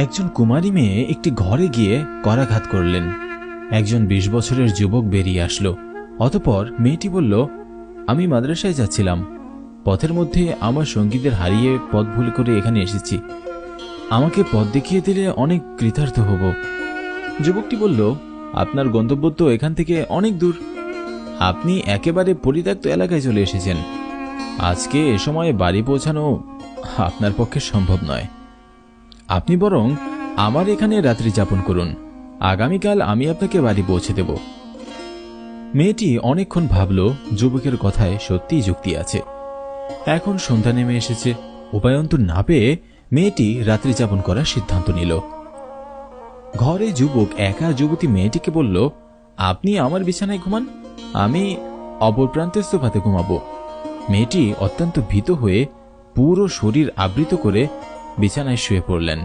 একজন কুমারী মেয়ে একটি ঘরে গিয়ে করাঘাত করলেন। একজন 20 বছরের যুবক বেরিয়ে আসলো। অতঃপর মেয়েটি বলল, আমি মাদ্রাসায় যাচ্ছিলাম, পথের মধ্যে আমার সঙ্গীদের হারিয়ে পথ ভুল করে এখানে এসেছি, আমাকে পথ দেখিয়ে দিলে অনেক কৃতার্থ হব। যুবকটি বলল, আপনার গন্তব্য তো এখান থেকে অনেক দূর, আপনি একেবারে পরিত্যক্ত এলাকায় চলে এসেছেন, আজকে এ সময়ে বাড়ি পৌঁছানো আপনার পক্ষে সম্ভব নয়। আপনি বরং আমার এখানে রাত্রি যাপন করুন, আগামীকাল আমি আপনাকে বাড়ি পৌঁছে দেব। মেয়েটি অনেকক্ষণ ভাবল, যুবকের কথায় সত্যিই যুক্তি আছে। এখন সন্ধ্যা নেমে এসেছে, উপায়ন্তর না পেয়ে মেয়েটি রাত্রি যাপন করার সিদ্ধান্ত নিল। ঘরে যুবক একা যুবতী মেয়েটিকে বলল, আপনি আমার বিছানায় ঘুমান, আমি অপর প্রান্তের সোফাতে ঘুমাবো। মেয়েটি অত্যন্ত ভীত হয়ে পুরো শরীর আবৃত করে বিছানায় শুয়ে পড়লেন।